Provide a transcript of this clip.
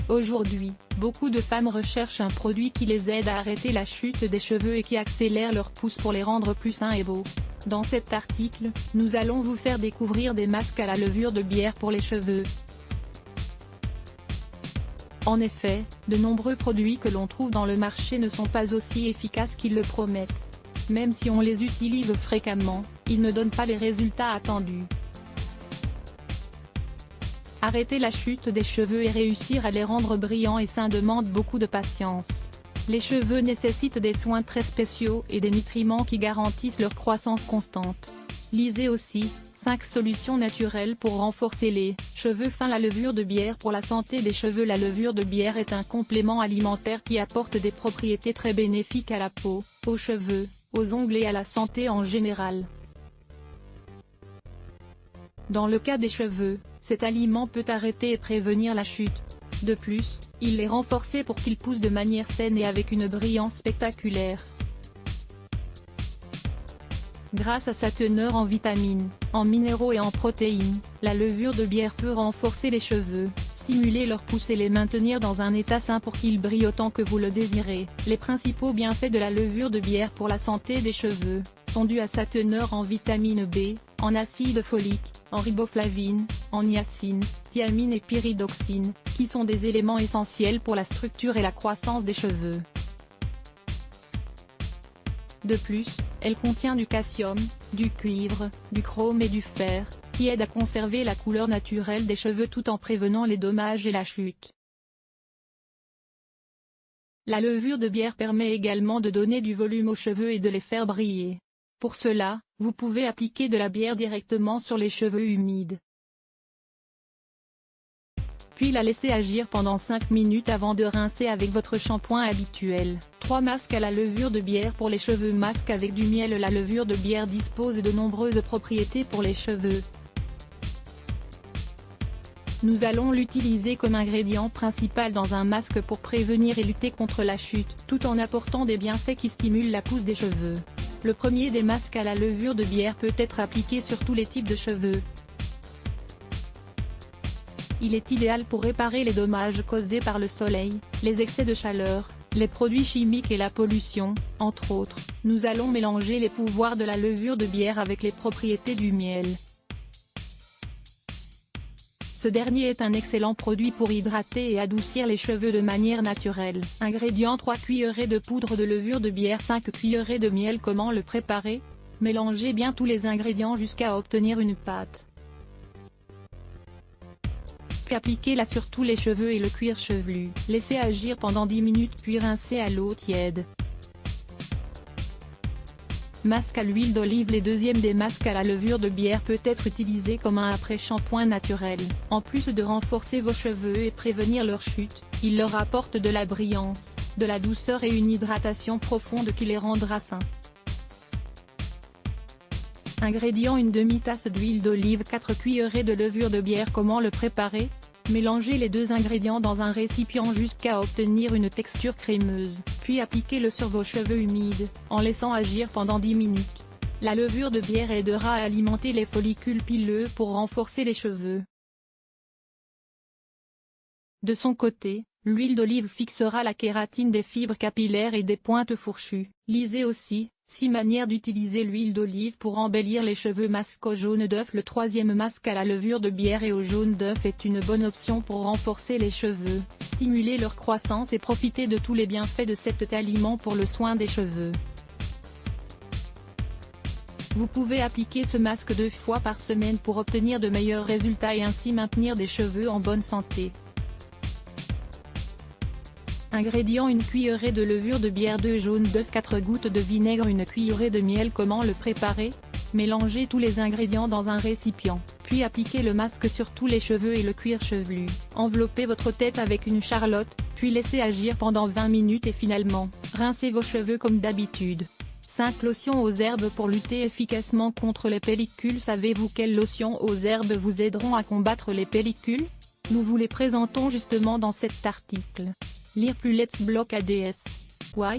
Aujourd'hui, beaucoup de femmes recherchent un produit qui les aide à arrêter la chute des cheveux et qui accélère leur pousse pour les rendre plus sains et beaux. Dans cet article, nous allons vous faire découvrir des masques à la levure de bière pour les cheveux. En effet, de nombreux produits que l'on trouve dans le marché ne sont pas aussi efficaces qu'ils le promettent. Même si on les utilise fréquemment, ils ne donnent pas les résultats attendus. Arrêter la chute des cheveux et réussir à les rendre brillants et sains demande beaucoup de patience. Les cheveux nécessitent des soins très spéciaux et des nutriments qui garantissent leur croissance constante. Lisez aussi, 5 solutions naturelles pour renforcer les cheveux fins. La levure de bière pour la santé des cheveux. La levure de bière est un complément alimentaire qui apporte des propriétés très bénéfiques à la peau, aux cheveux, aux ongles et à la santé en général. Dans le cas des cheveux, cet aliment peut arrêter et prévenir la chute. De plus, il les renforce pour qu'ils poussent de manière saine et avec une brillance spectaculaire. Grâce à sa teneur en vitamines, en minéraux et en protéines, la levure de bière peut renforcer les cheveux, stimuler leur pousse et les maintenir dans un état sain pour qu'ils brillent autant que vous le désirez. Les principaux bienfaits de la levure de bière pour la santé des cheveux sont dus à sa teneur en vitamine B, en acide folique, en riboflavine, en niacine, thiamine et pyridoxine, qui sont des éléments essentiels pour la structure et la croissance des cheveux. De plus, elle contient du calcium, du cuivre, du chrome et du fer, qui aident à conserver la couleur naturelle des cheveux tout en prévenant les dommages et la chute. La levure de bière permet également de donner du volume aux cheveux et de les faire briller. Pour cela, vous pouvez appliquer de la bière directement sur les cheveux humides. Puis la laisser agir pendant 5 minutes avant de rincer avec votre shampoing habituel. 3 masques à la levure de bière pour les cheveux. Masque avec du miel. La levure de bière dispose de nombreuses propriétés pour les cheveux. Nous allons l'utiliser comme ingrédient principal dans un masque pour prévenir et lutter contre la chute, tout en apportant des bienfaits qui stimulent la pousse des cheveux. Le premier des masques à la levure de bière peut être appliqué sur tous les types de cheveux. Il est idéal pour réparer les dommages causés par le soleil, les excès de chaleur, les produits chimiques et la pollution, entre autres. Nous allons mélanger les pouvoirs de la levure de bière avec les propriétés du miel. Ce dernier est un excellent produit pour hydrater et adoucir les cheveux de manière naturelle. Ingrédients: 3 cuillerées de poudre de levure de bière, 5 cuillerées de miel. Comment le préparer? Mélangez bien tous les ingrédients jusqu'à obtenir une pâte. Appliquez-la sur tous les cheveux et le cuir chevelu. Laissez agir pendant 10 minutes puis rincez à l'eau tiède. Masque à l'huile d'olive. Les deuxièmes des masques à la levure de bière peut être utilisé comme un après-shampoing naturel. En plus de renforcer vos cheveux et prévenir leur chute, il leur apporte de la brillance, de la douceur et une hydratation profonde qui les rendra sains. Ingrédients: une demi-tasse d'huile d'olive, 4 cuillerées de levure de bière. Comment le préparer? Mélangez les deux ingrédients dans un récipient jusqu'à obtenir une texture crémeuse, puis appliquez-le sur vos cheveux humides, en laissant agir pendant 10 minutes. La levure de bière aidera à alimenter les follicules pileux pour renforcer les cheveux. De son côté, l'huile d'olive fixera la kératine des fibres capillaires et des pointes fourchues. Lisez aussi, 6 manières d'utiliser l'huile d'olive pour embellir les cheveux. Masque au jaune d'œuf. Le troisième masque à la levure de bière et au jaune d'œuf est une bonne option pour renforcer les cheveux, stimuler leur croissance et profiter de tous les bienfaits de cet aliment pour le soin des cheveux. Vous pouvez appliquer ce masque 2 fois par semaine pour obtenir de meilleurs résultats et ainsi maintenir des cheveux en bonne santé. Ingrédients: une cuillerée de levure de bière, 2 jaunes d'œufs, 4 gouttes de vinaigre, une cuillerée de miel. Comment le préparer? Mélangez tous les ingrédients dans un récipient, puis appliquez le masque sur tous les cheveux et le cuir chevelu. Enveloppez votre tête avec une charlotte, puis laissez agir pendant 20 minutes et finalement, rincez vos cheveux comme d'habitude. 5 lotions aux herbes pour lutter efficacement contre les pellicules. Savez-vous quelles lotions aux herbes vous aideront à combattre les pellicules? Nous vous les présentons justement dans cet article. Lire plus. Let's block ADS. Why?